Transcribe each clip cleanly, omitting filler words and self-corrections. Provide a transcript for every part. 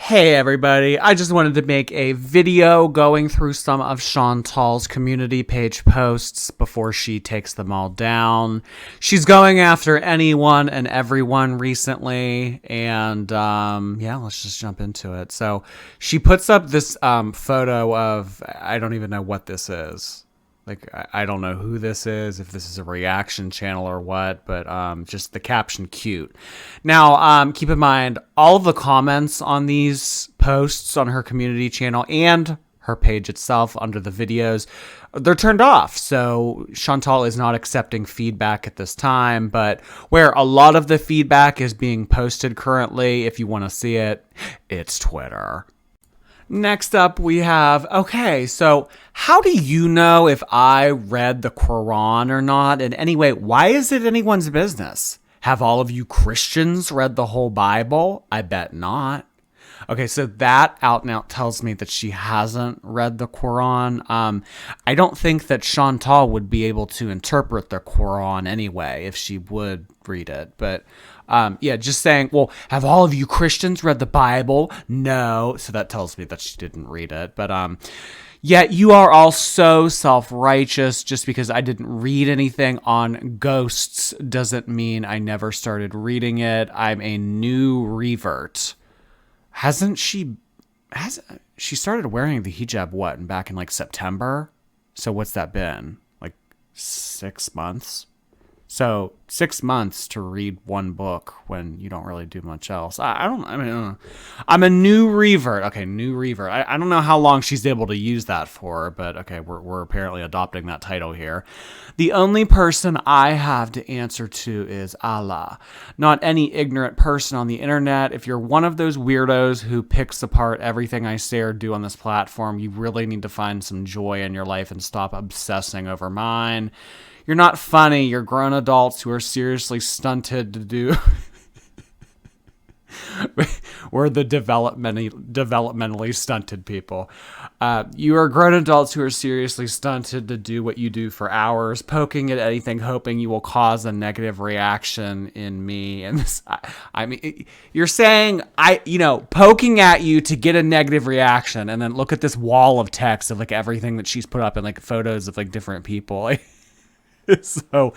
Hey everybody, I just wanted to make a video going through some of Chantal's community page posts before she takes them all down. She's going after anyone and everyone recently, and yeah, let's just jump into it. So she puts up this photo of, I don't even know what this is. Like, I don't know who this is, if this is a reaction channel or what, but just the caption cute. Now, keep in mind, all of the comments on these posts on her community channel and her page itself under the videos, they're turned off. So Chantal is not accepting feedback at this time, but where a lot of the feedback is being posted currently, if you want to see it, it's Twitter. Next up, we have, okay, so how do you know if I read the Quran or not? And anyway, why is it anyone's business? Have all of you Christians read the whole Bible? I bet not. Okay, so that out and out tells me that she hasn't read the Quran. I don't think that Chantal would be able to interpret the Quran anyway if she would read it. But yeah, just saying, well, have all of you Christians read the Bible? No. So that tells me that she didn't read it. But yeah, you are all so self-righteous. Just because I didn't read anything on ghosts doesn't mean I never started reading it. I'm a new revert. She started wearing the hijab, back in like September? So what's that been? Like 6 months? So 6 months to read one book when you don't really do much else. I'm a new revert. Okay, new revert. I don't know how long she's able to use that for, but okay, we're apparently adopting that title here. The only person I have to answer to is Allah, not any ignorant person on the internet. If you're one of those weirdos who picks apart everything I say or do on this platform, you really need to find some joy in your life and stop obsessing over mine. You're not funny. You're grown adults who are seriously stunted to do. We're the developmentally stunted people. You are grown adults who are seriously stunted to do what you do for hours, poking at anything, hoping you will cause a negative reaction in me. And this, I mean, you're saying poking at you to get a negative reaction, and then look at this wall of text of like everything that she's put up and like photos of like different people. So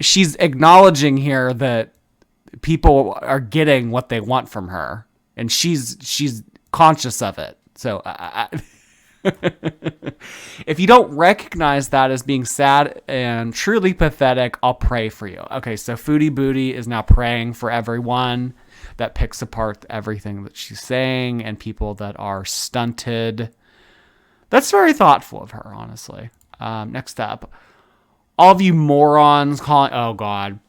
she's acknowledging here that people are getting what they want from her, and she's conscious of it. So if you don't recognize that as being sad and truly pathetic, I'll pray for you. Okay, so Foodie Booty is now praying for everyone that picks apart everything that she's saying and people that are stunted. That's very thoughtful of her, honestly. Next up. All of you morons calling... Oh, God.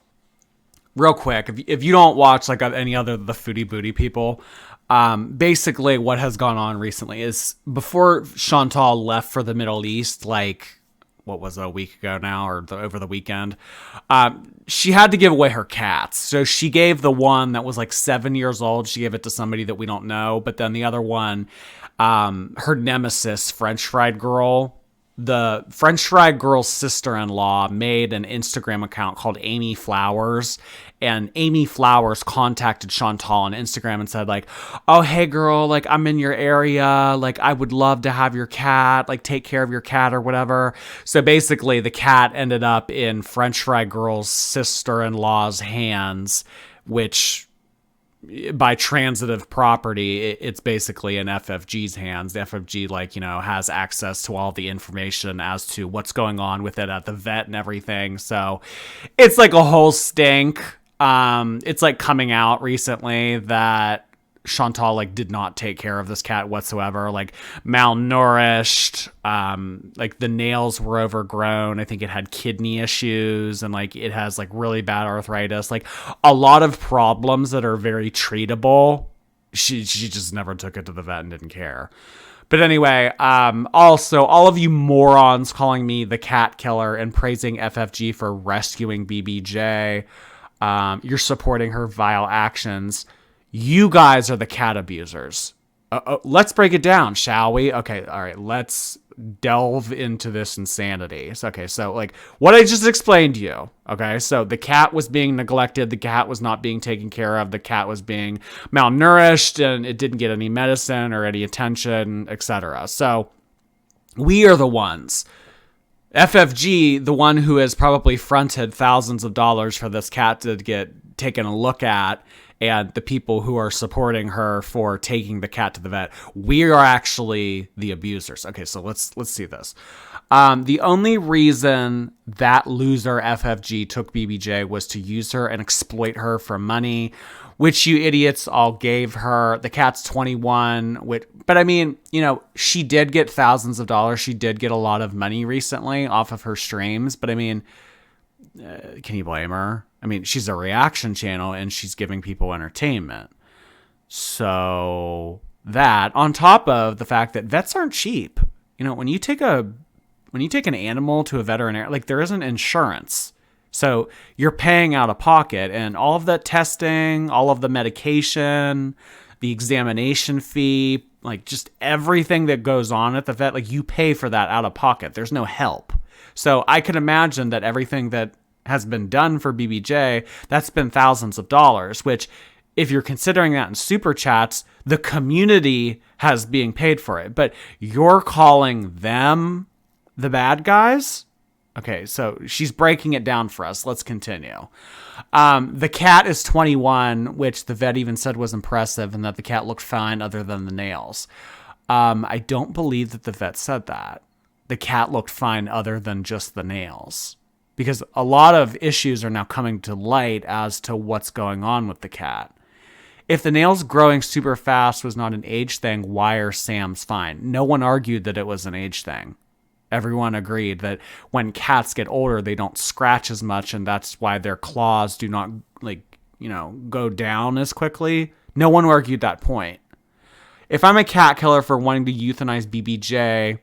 Real quick, if you don't watch like any other of the Foodie Booty people, basically what has gone on recently is before Chantal left for the Middle East, like, what was it, a week ago now or over the weekend, she had to give away her cats. So she gave the one that was like 7 years old. She gave it to somebody that we don't know. But then the other one, her nemesis, French Fried Girl... The French Fried Girl's sister-in-law made an Instagram account called Amy Flowers, and Amy Flowers contacted Chantal on Instagram and said like, oh, hey girl, like I'm in your area. Like I would love to have your cat, like take care of your cat or whatever. So basically the cat ended up in French Fried Girl's sister-in-law's hands, which... by transitive property, it's basically in FFG's hands. The FFG, has access to all the information as to what's going on with it at the vet and everything. So it's like a whole stink. It's like coming out recently that Chantal did not take care of this cat whatsoever, malnourished, the nails were overgrown. I think it had kidney issues and it has really bad arthritis, a lot of problems that are very treatable. She just never took it to the vet and didn't care. But anyway, also all of you morons calling me the cat killer and praising FFG for rescuing BBJ, you're supporting her vile actions. You guys are the cat abusers. Let's break it down, shall we? Okay, all right, let's delve into this insanity. So like what I just explained to you. Okay. So the cat was being neglected. The cat was not being taken care of. The cat was being malnourished and it didn't get any medicine or any attention, etc. So we are the ones. FFG, the one who has probably fronted thousands of dollars for this cat to get taken a look at, and the people who are supporting her for taking the cat to the vet, we are actually the abusers. Okay, so let's see this. The only reason that loser FFG took BBJ was to use her and exploit her for money, which you idiots all gave her. The cat's 21, but I mean, she did get thousands of dollars. She did get a lot of money recently off of her streams, but I mean, can you blame her? I mean, she's a reaction channel and she's giving people entertainment. So that, on top of the fact that vets aren't cheap. When you take an animal to a veterinarian, like there isn't insurance. So you're paying out of pocket, and all of that testing, all of the medication, the examination fee, like just everything that goes on at the vet, like you pay for that out of pocket. There's no help. So I could imagine that everything that has been done for BBJ, that's been thousands of dollars, which if you're considering that in super chats, the community has being paid for it, but you're calling them the bad guys? Okay, so she's breaking it down for us. Let's continue. The cat is 21, which the vet even said was impressive, and that the cat looked fine other than the nails. I don't believe that the vet said that. The cat looked fine other than just the nails. Because a lot of issues are now coming to light as to what's going on with the cat. If the nails growing super fast was not an age thing, why are Sam's fine? No one argued that it was an age thing. Everyone agreed that when cats get older, they don't scratch as much, and that's why their claws do not, go down as quickly. No one argued that point. If I'm a cat killer for wanting to euthanize BBJ,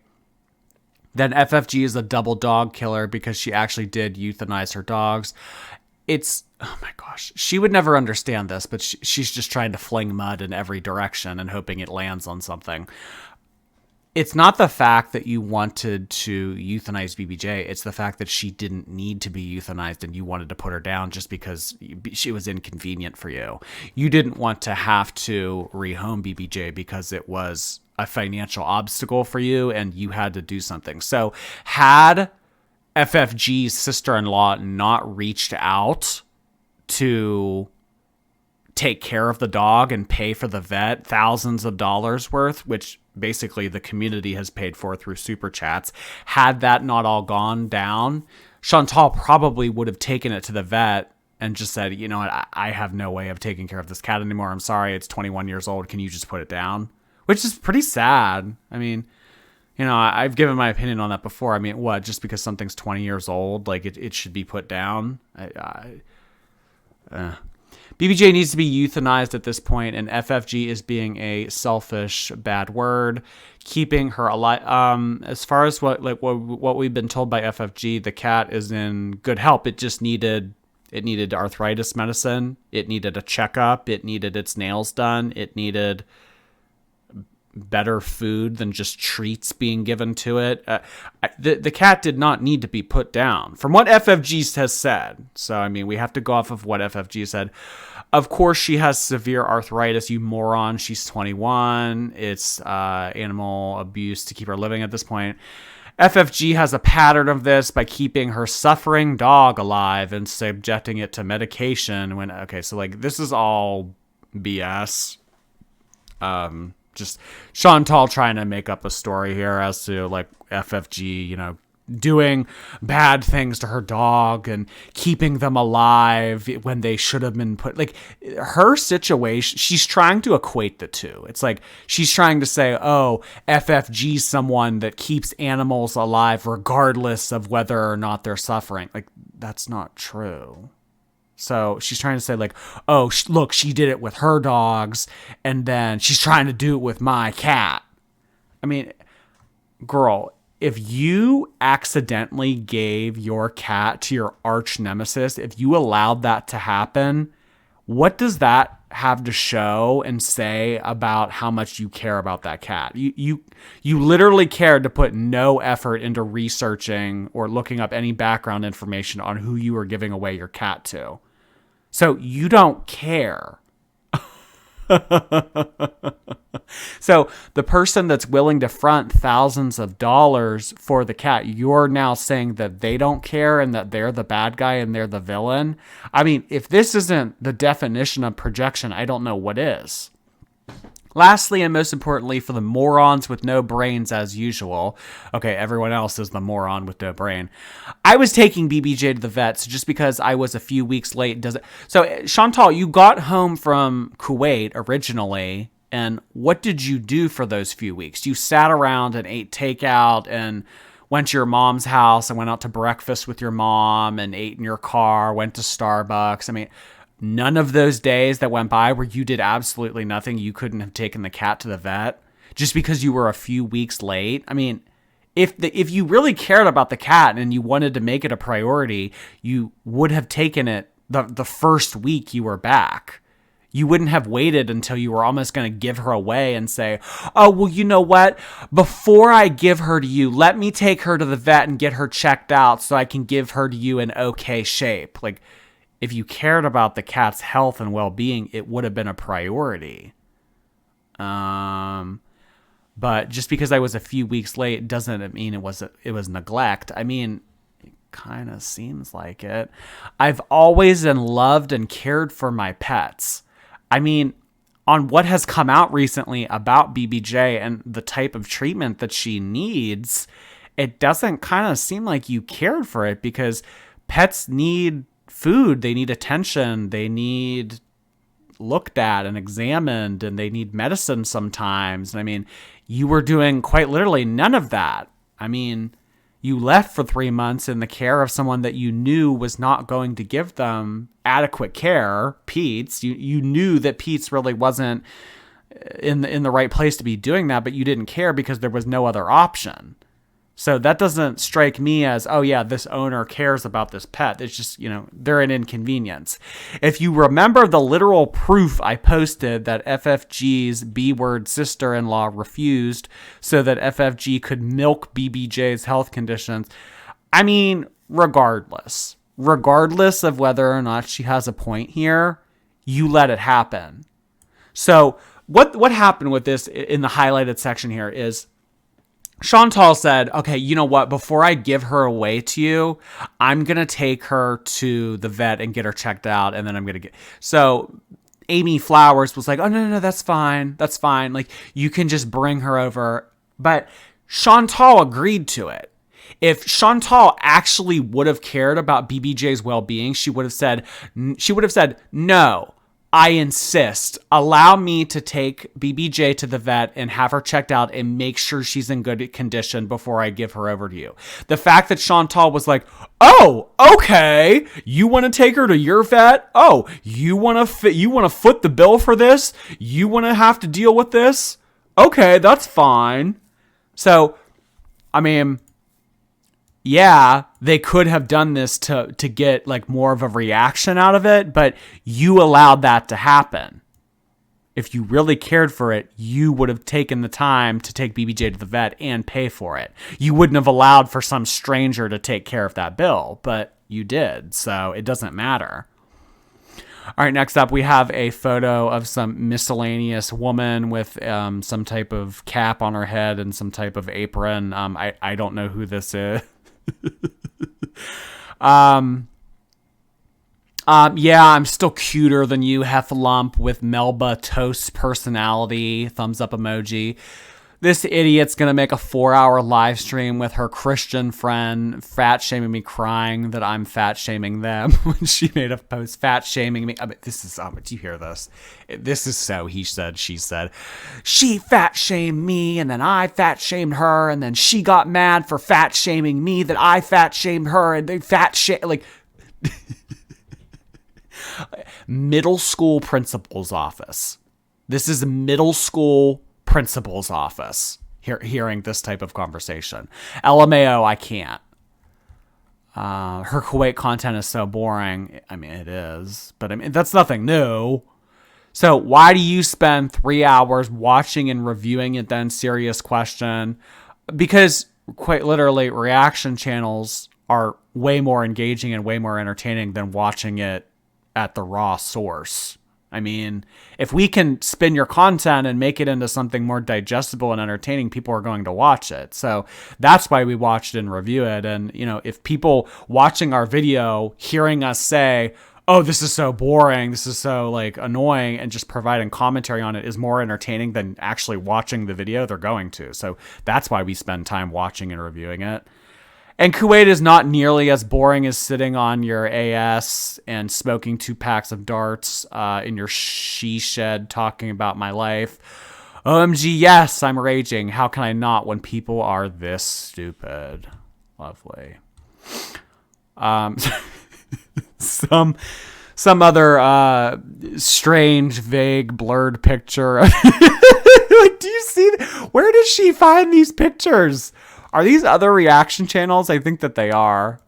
then FFG is a double dog killer because she actually did euthanize her dogs. Oh my gosh, she would never understand this, but she's just trying to fling mud in every direction and hoping it lands on something. It's not the fact that you wanted to euthanize BBJ. It's the fact that she didn't need to be euthanized and you wanted to put her down just because she was inconvenient for you. You didn't want to have to rehome BBJ because it was a financial obstacle for you and you had to do something. So had FFG's sister-in-law not reached out to take care of the dog and pay for the vet thousands of dollars worth, which basically the community has paid for through super chats, had that not all gone down, Chantal probably would have taken it to the vet and just said, you know what, I have no way of taking care of this cat anymore. I'm sorry, it's 21 years old. Can you just put it down? Which is pretty sad. I mean, I've given my opinion on that before. I mean, what, just because something's 20 years old, like it should be put down? BBJ needs to be euthanized at this point, and FFG is being a selfish, bad word, keeping her alive. As far as what we've been told by FFG, the cat is in good health. It needed arthritis medicine. It needed a checkup. It needed its nails done. It needed better food than just treats being given to it. The cat did not need to be put down, from what FFG has said. So, I mean, we have to go off of what FFG said. Of course, she has severe arthritis, you moron. She's 21. It's animal abuse to keep her living at this point. FFG has a pattern of this by keeping her suffering dog alive and subjecting it to medication. This is all BS. Just Chantal trying to make up a story here as to FFG, doing bad things to her dog and keeping them alive when they should have been put, her situation. She's trying to equate the two. It's like she's trying to say, oh, FFG's someone that keeps animals alive regardless of whether or not they're suffering. That's not true. So she's trying to say look, she did it with her dogs and then she's trying to do it with my cat. I mean, girl, if you accidentally gave your cat to your arch nemesis, if you allowed that to happen, what does that have to show and say about how much you care about that cat. You literally cared to put no effort into researching or looking up any background information on who you were giving away your cat to. So you don't care. So the person that's willing to front thousands of dollars for the cat, you're now saying that they don't care and that they're the bad guy and they're the villain. I mean, if this isn't the definition of projection, I don't know what is. Lastly, and most importantly, for the morons with no brains as usual. Okay, everyone else is the moron with no brain. I was taking BBJ to the vet, so just because I was a few weeks late doesn't... So, Chantal, you got home from Kuwait originally, and what did you do for those few weeks? You sat around and ate takeout and went to your mom's house and went out to breakfast with your mom and ate in your car, went to Starbucks. I mean... None of those days that went by where you did absolutely nothing, you couldn't have taken the cat to the vet just because you were a few weeks late. I mean, if you really cared about the cat and you wanted to make it a priority, you would have taken it the first week you were back. You wouldn't have waited until you were almost going to give her away and say, oh, well, you know what? Before I give her to you, let me take her to the vet and get her checked out so I can give her to you in okay shape. Like, if you cared about the cat's health and well-being, it would have been a priority. But just because I was a few weeks late doesn't mean it was neglect. I mean, it kind of seems like it. I've always loved and cared for my pets. I mean, on what has come out recently about BBJ and the type of treatment that she needs, it doesn't kind of seem like you cared for it, because pets need food, they need attention, they need looked at and examined, and they need medicine sometimes. And I mean, you were doing quite literally none of that. I mean, you left for 3 months in the care of someone that you knew was not going to give them adequate care, Pete's. You knew that Pete's really wasn't in the right place to be doing that, but you didn't care because there was no other option. So that doesn't strike me as, oh yeah, this owner cares about this pet. It's just, they're an inconvenience. If you remember the literal proof I posted that FFG's B-word sister-in-law refused so that FFG could milk BBJ's health conditions, I mean, regardless of whether or not she has a point here, you let it happen. So what happened with this in the highlighted section here is, Chantal said, okay, you know what? Before I give her away to you, I'm going to take her to the vet and get her checked out. And then I'm going to So Amy Flowers was like, oh, no, that's fine. That's fine. Like, you can just bring her over. But Chantal agreed to it. If Chantal actually would have cared about BBJ's well-being, she would have said, no, I insist. Allow me to take BBJ to the vet and have her checked out and make sure she's in good condition before I give her over to you. The fact that Chantal was like, oh, okay, you want to take her to your vet? Oh, you want to foot the bill for this? You want to have to deal with this? Okay, that's fine. So, I mean, yeah, they could have done this to get like more of a reaction out of it, but you allowed that to happen. If you really cared for it, you would have taken the time to take BBJ to the vet and pay for it. You wouldn't have allowed for some stranger to take care of that bill, but you did, so it doesn't matter. All right, next up, we have a photo of some miscellaneous woman with some type of cap on her head and some type of apron. I don't know who this is. Yeah, I'm still cuter than you, Heffalump, with Melba Toast personality, thumbs up emoji. This idiot's gonna make a 4-hour live stream with her Christian friend, fat shaming me, crying that I'm fat shaming them when she made a post fat shaming me. I mean, this is, do you hear this? This is so he said, she said. She fat shamed me, and then I fat shamed her, and then she got mad for fat shaming me that I fat shamed her, and they fat shame, like, middle school principal's office. This is a middle school principal's office hearing this type of conversation. LMAO, I can't. Her Kuwait content is so boring. I mean, it is, but I mean, that's nothing new. So why do you spend 3 hours watching and reviewing it then? Serious question. Because quite literally, reaction channels are way more engaging and way more entertaining than watching it at the raw source. I mean, if we can spin your content and make it into something more digestible and entertaining, people are going to watch it. So that's why we watch it and review it. And, you know, if people watching our video, hearing us say, oh, this is so boring, this is so like annoying, and just providing commentary on it is more entertaining than actually watching the video, they're going to. So that's why we spend time watching and reviewing it. And Kuwait is not nearly as boring as sitting on your AS and smoking 2 packs of darts in your she shed talking about my life. OMG, yes, I'm raging. How can I not when people are this stupid? Lovely. Some other strange, vague, blurred picture. Like, do you see? Where does she find these pictures? Are these other reaction channels? I think that they are.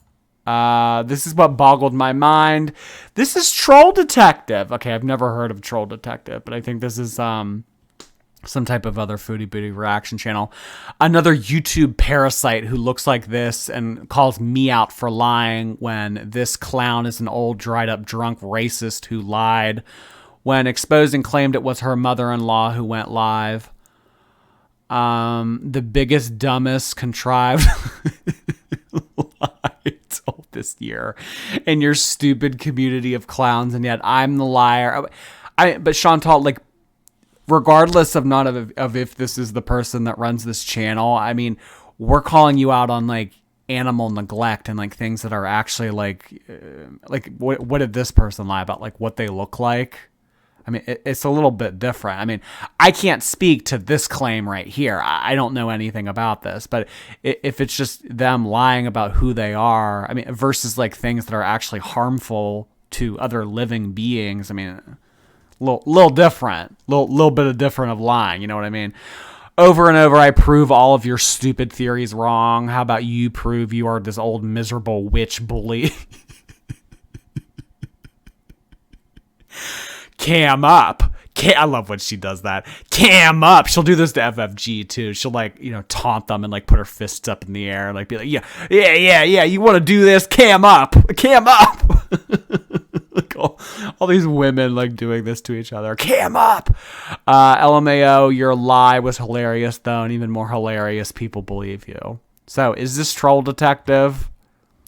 This is what boggled my mind. This is Troll Detective. Okay, I've never heard of Troll Detective, but I think this is some type of other foodie booty reaction channel. Another YouTube parasite who looks like this and calls me out for lying when this clown is an old, dried up, drunk racist who lied when exposed and claimed it was her mother-in-law who went live. The biggest, dumbest, contrived lie told this year in your stupid community of clowns, and yet I'm the liar. But Chantal, like, regardless of if this is the person that runs this channel, I mean, we're calling you out on like animal neglect and like things that are actually like what did this person lie about? Like what they look like. I mean, it's a little bit different. I mean, I can't speak to this claim right here. I don't know anything about this, but if it's just them lying about who they are, I mean, versus like things that are actually harmful to other living beings, I mean, little different, little bit of different of lying. You know what I mean? Over and over, I prove all of your stupid theories wrong. How about you prove you are this old miserable witch bully? Cam up. I love when she does that. Cam up. She'll do this to FFG too. She'll like, you know, taunt them and like put her fists up in the air and like be like, yeah. You want to do this? Cam up. Like all these women like doing this to each other. Cam up. LMAO, your lie was hilarious though, and even more hilarious, people believe you. So is this Troll Detective?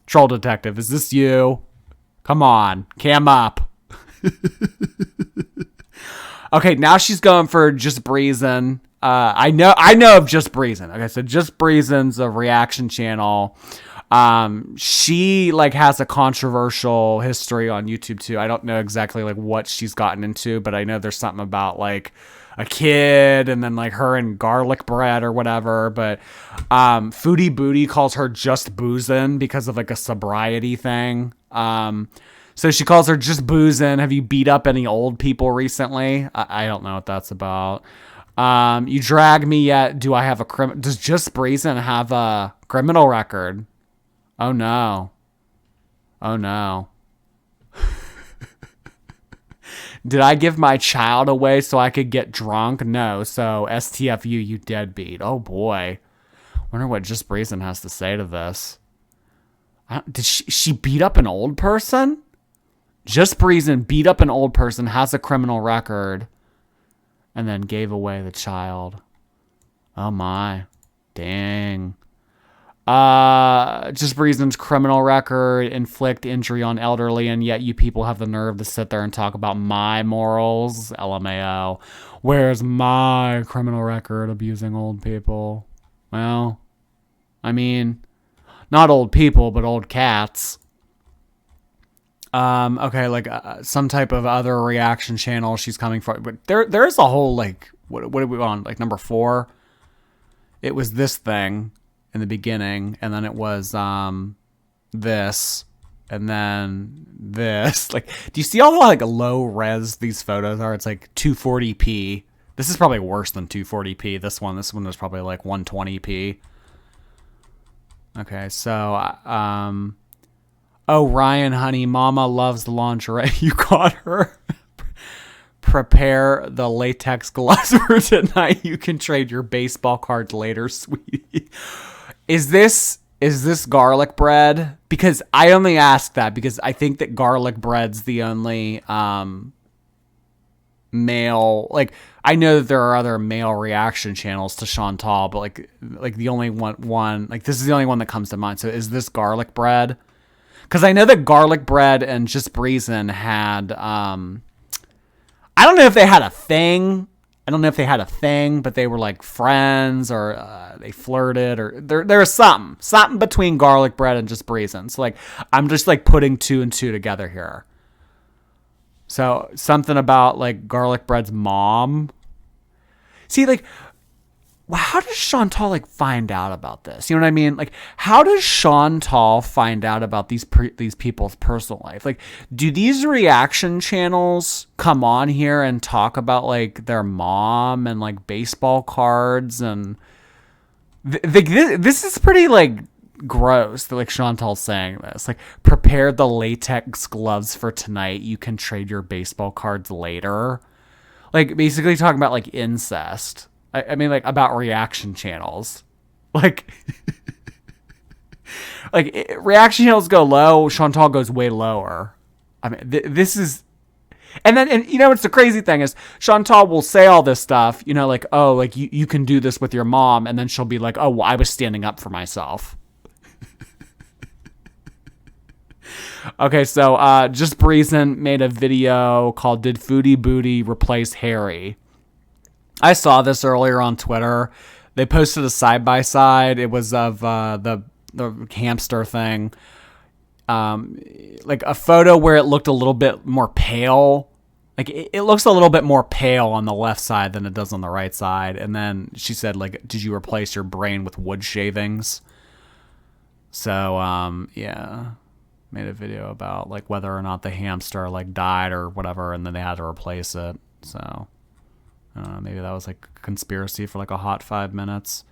Troll Detective, is this you? Come on. Cam up. Okay, now she's going for Just Breezin'. I know of Just Breezin'. Okay, so Just Breezin's a reaction channel. She like has a controversial history on YouTube too. I don't know exactly like what she's gotten into, but I know there's something about like a kid and then like her and garlic bread or whatever. But Foodie Booty calls her Just Boozin' because of like a sobriety thing. So she calls her Just Boozin'. Have you beat up any old people recently? I don't know what that's about. You drag me yet? Do I have a does Just Breezin' have a criminal record? Oh no. Did I give my child away so I could get drunk? No. So STFU, you deadbeat. Oh boy. Wonder what Just Breezin' has to say to this. Did she beat up an old person? Just Breezin' beat up an old person, has a criminal record, and then gave away the child. Oh my. Dang. Just Breezin's criminal record, inflict injury on elderly, and yet you people have the nerve to sit there and talk about my morals. LMAO. Where's my criminal record abusing old people? Well, I mean, not old people, but old cats. Okay, like some type of other reaction channel she's coming for, but there's a whole like what are we on, like number 4? It was this thing in the beginning, and then it was this, and then this. Like, do you see how like low res these photos are? It's like 240p. This is probably worse than 240p. This one was probably like 120p. Okay, so oh, Ryan, honey, mama loves the lingerie. You caught her. prepare the latex gloves for tonight. You can trade your baseball cards later, sweetie. Is this garlic bread? Because I only ask that because I think that garlic bread's the only male, like, I know that there are other male reaction channels to Chantal, but like the only one, like, this is the only one that comes to mind. So is this garlic bread? Because I know that garlic bread and Just Breezin had, I don't know if they had a thing. But they were like friends, or they flirted, or there was something between garlic bread and Just Breezin. So like, I'm just like putting 2 and 2 together here. So something about like garlic bread's mom. See, like, how does Chantal like find out about this? You know what I mean? Like, how does Chantal find out about these people's personal life? Like, do these reaction channels come on here and talk about like their mom and like baseball cards? And this is pretty like gross that like Chantal's saying this. Like, prepare the latex gloves for tonight. You can trade your baseball cards later. Like, basically talking about like incest. I mean, like, about reaction channels. Like, like, reaction channels go low, Chantal goes way lower. I mean, this is... And you know, it's the crazy thing is, Chantal will say all this stuff, you know, like, oh, like, you can do this with your mom, and then she'll be like, oh, well, I was standing up for myself. Okay, so, Just Breezin made a video called Did Foodie Booty Replace Harry? I saw this earlier on Twitter. They posted a side-by-side. It was of the hamster thing. Like a photo where it looked a little bit more pale. Like it looks a little bit more pale on the left side than it does on the right side. And then she said, like, did you replace your brain with wood shavings? So, yeah. Made a video about like whether or not the hamster like died or whatever, and then they had to replace it. So... maybe that was like a conspiracy for like a hot 5 minutes.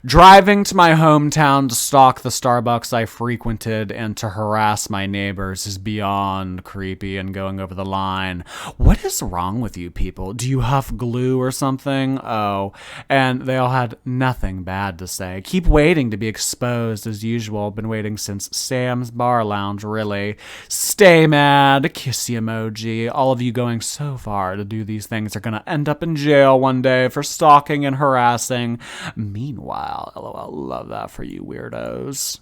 Driving to my hometown to stalk the Starbucks I frequented and to harass my neighbors is beyond creepy and going over the line. What is wrong with you people? Do you huff glue or something? Oh, and they all had nothing bad to say. Keep waiting to be exposed as usual. Been waiting since Sam's Bar Lounge, really. Stay mad. Kissy emoji. All of you going so far to do these things are going to end up in jail one day for stalking and harassing. Meanwhile, LOL, love that for you weirdos.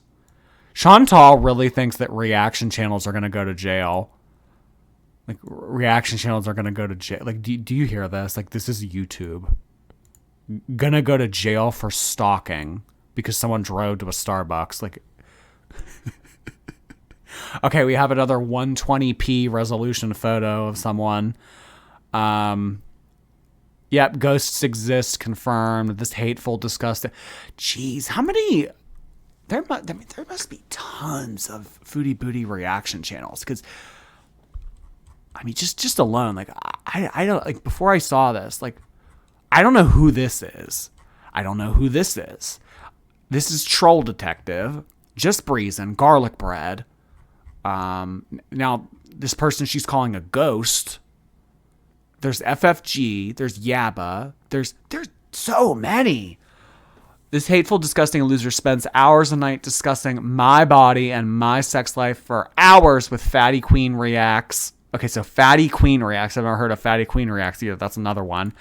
Chantal really thinks that reaction channels are going to go to jail. Like, reaction channels are going to go to jail. Like, do you hear this? Like, this is YouTube. Gonna go to jail for stalking because someone drove to a Starbucks. Like, okay, we have another 120p resolution photo of someone. Yep, ghosts exist, confirmed. This hateful, disgusting. Jeez, how many... There must be tons of Foodie Booty reaction channels. Because, I mean, just alone, like, I don't... Like, before I saw this, like, I don't know who this is. This is Troll Detective, Just Breezin, Garlic Bread. Now, this person she's calling a ghost... There's FFG, there's Yabba, there's so many. This hateful, disgusting loser spends hours a night discussing my body and my sex life for hours with Fatty Queen Reacts. Okay, so Fatty Queen Reacts. I've never heard of Fatty Queen Reacts either. That's another one.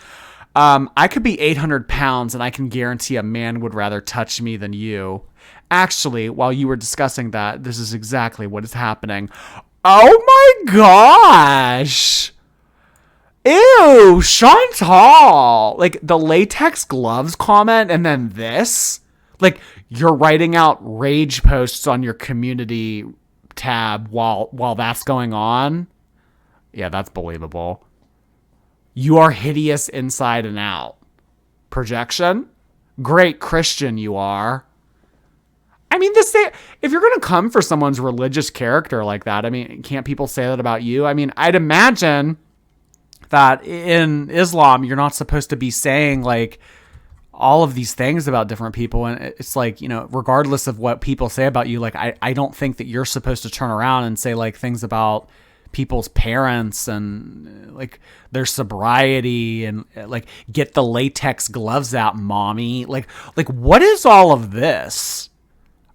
I could be 800 pounds and I can guarantee a man would rather touch me than you. Actually, while you were discussing that, this is exactly what is happening. Oh my gosh! Ew, Chantal! Like, the latex gloves comment and then this? Like, you're writing out rage posts on your community tab while that's going on? Yeah, that's believable. You are hideous inside and out. Projection? Great Christian you are. I mean, if you're going to come for someone's religious character like that, I mean, can't people say that about you? I mean, I'd imagine... that in Islam, you're not supposed to be saying like all of these things about different people. And it's like, you know, regardless of what people say about you, like, I don't think that you're supposed to turn around and say like things about people's parents and like their sobriety and like get the latex gloves out, mommy. Like what is all of this?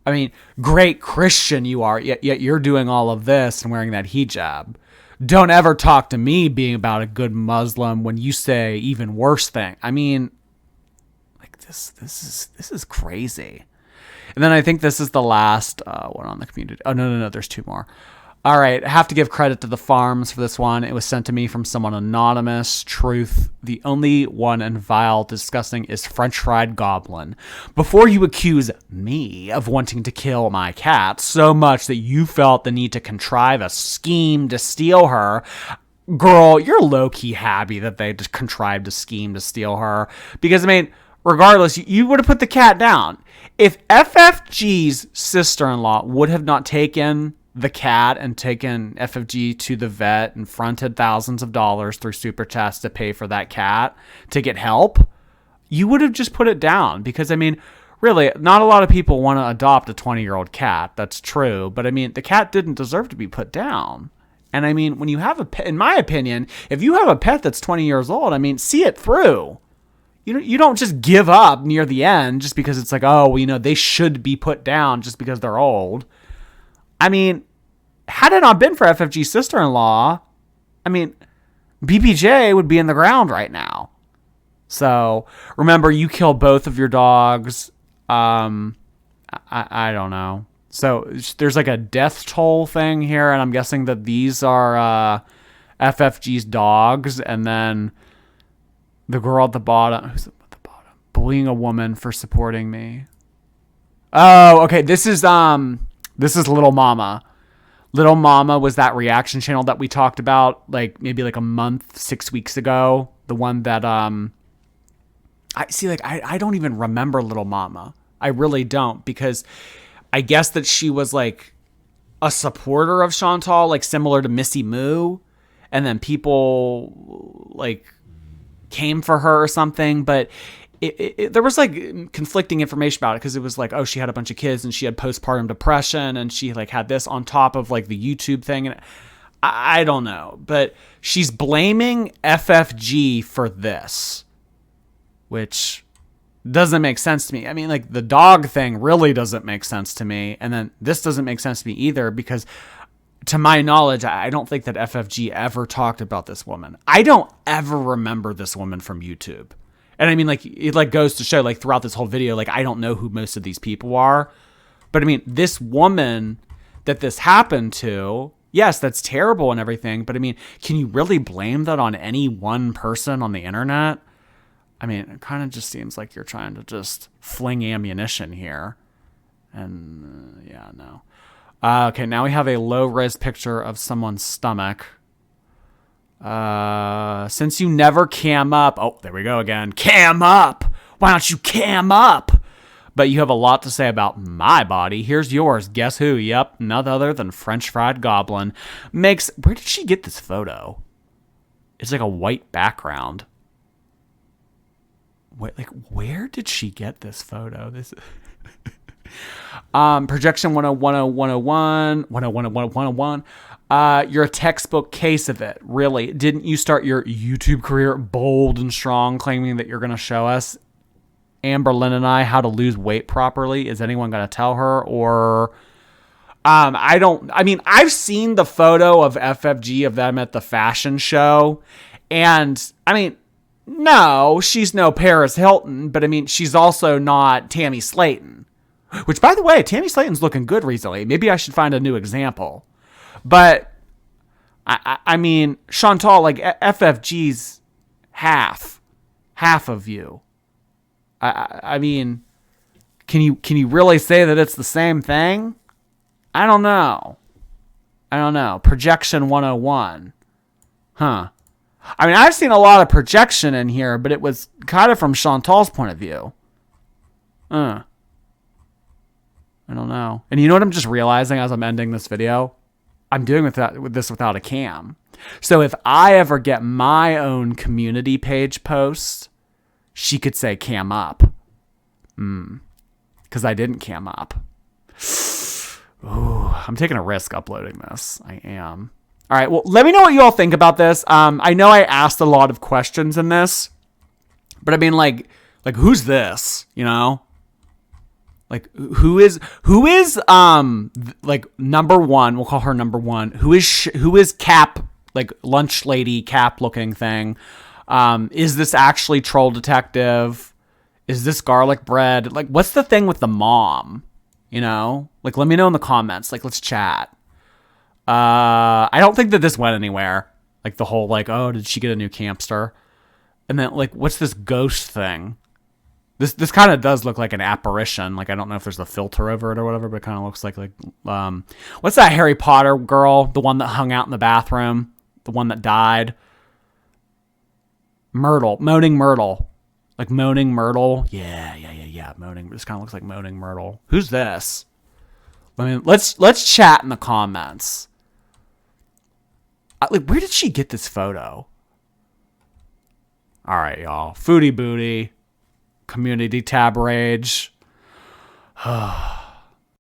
I mean, great Christian you are, yet you're doing all of this and wearing that hijab. Don't ever talk to me being about a good Muslim when you say even worse thing. I mean, like this is crazy. And then I think this is the last one on the community. Oh, no. There's two more. All right. I have to give credit to the farms for this one. It was sent to me from someone anonymous. Truth. The only one and vile disgusting is French fried goblin. Before you accuse me of wanting to kill my cat so much that you felt the need to contrive a scheme to steal her, girl, you're low-key happy that they just contrived a scheme to steal her. Because, I mean, regardless, you would have put the cat down. If FFG's sister-in-law would have not taken the cat and taken FFG to the vet and fronted thousands of dollars through super chats to pay for that cat to get help, you would have just put it down. Because, I mean, really, not a lot of people want to adopt a 20-year-old cat. That's true. But, I mean, the cat didn't deserve to be put down. And, I mean, when you have a pet, in my opinion, if you have a pet that's 20 years old, I mean, see it through. You don't just give up near the end just because it's like, oh, well, you know, they should be put down just because they're old. I mean, had it not been for FFG's sister-in-law, I mean, BPJ would be in the ground right now. So remember, you kill both of your dogs. I don't know. So there's like a death toll thing here, and I'm guessing that these are FFG's dogs, and then the girl at the bottom, who's at the bottom, bullying a woman for supporting me. Oh, okay. This is Little Mama. Little Mama was that reaction channel that we talked about, like maybe like a month, 6 weeks ago. The one that I don't even remember Little Mama. I really don't, because I guess that she was like a supporter of Chantal, like similar to Missy Moo, and then people like came for her or something, but there was like conflicting information about it, because it was like, oh, she had a bunch of kids and she had postpartum depression and she like had this on top of like the YouTube thing, and I don't know, but she's blaming FFG for this, which doesn't make sense to me. I mean, like the dog thing really doesn't make sense to me, and then this doesn't make sense to me either, because to my knowledge, I don't think that FFG ever talked about this woman. I don't ever remember this woman from YouTube. And I mean, like, it like goes to show, like, throughout this whole video, like, I don't know who most of these people are. But I mean, this woman that this happened to, yes, that's terrible and everything. But I mean, can you really blame that on any one person on the internet? I mean, it kind of just seems like you're trying to just fling ammunition here. And yeah, no. Okay, now we have a low-res picture of someone's stomach. Since you never cam up. Oh, there we go again. Cam up. Why don't you cam up? But you have a lot to say about my body. Here's yours. Guess who? Yep, none other than French Fried Goblin. Where did she get this photo? It's like a white background. Where did she get this photo? Projection 101. You're a textbook case of it. Really. Didn't you start your YouTube career bold and strong, claiming that you're going to show us, Amber Lynn and I, how to lose weight properly? Is anyone going to tell her? Or I've seen the photo of FFG of them at the fashion show, and I mean, no, she's no Paris Hilton, but I mean, she's also not Tammy Slayton. Which, by the way, Tammy Slayton's looking good recently. Maybe I should find a new example. But, I mean, Chantal, like, FFG's half of you. I mean, can you really say that it's the same thing? I don't know. Projection 101. Huh. I mean, I've seen a lot of projection in here, but it was kind of from Chantal's point of view. I don't know. And you know what I'm just realizing as I'm ending this video? I'm doing this without a cam. So if I ever get my own community page post, she could say cam up. Because I didn't cam up. Ooh, I'm taking a risk uploading this. I am. All right, well, let me know what you all think about this. I know I asked a lot of questions in this, but I mean, like who's this? You know, like who is like number one? We'll call her number one. Who is Cap? Like lunch lady Cap looking thing. Is this actually Troll Detective? Is this garlic bread? Like, what's the thing with the mom? You know, like, let me know in the comments. Like, let's chat. I don't think that this went anywhere. Like the whole like, oh, did she get a new camster? And then like, what's this ghost thing? This kind of does look like an apparition. Like, I don't know if there's a filter over it or whatever, but it kind of looks like what's that Harry Potter girl? The one that hung out in the bathroom, the one that died. Moaning Myrtle. Like Moaning Myrtle. Yeah. Moaning. This kind of looks like Moaning Myrtle. Who's this? I mean, let's chat in the comments. Like, where did she get this photo? All right, y'all. Foodie booty. Community tab rage.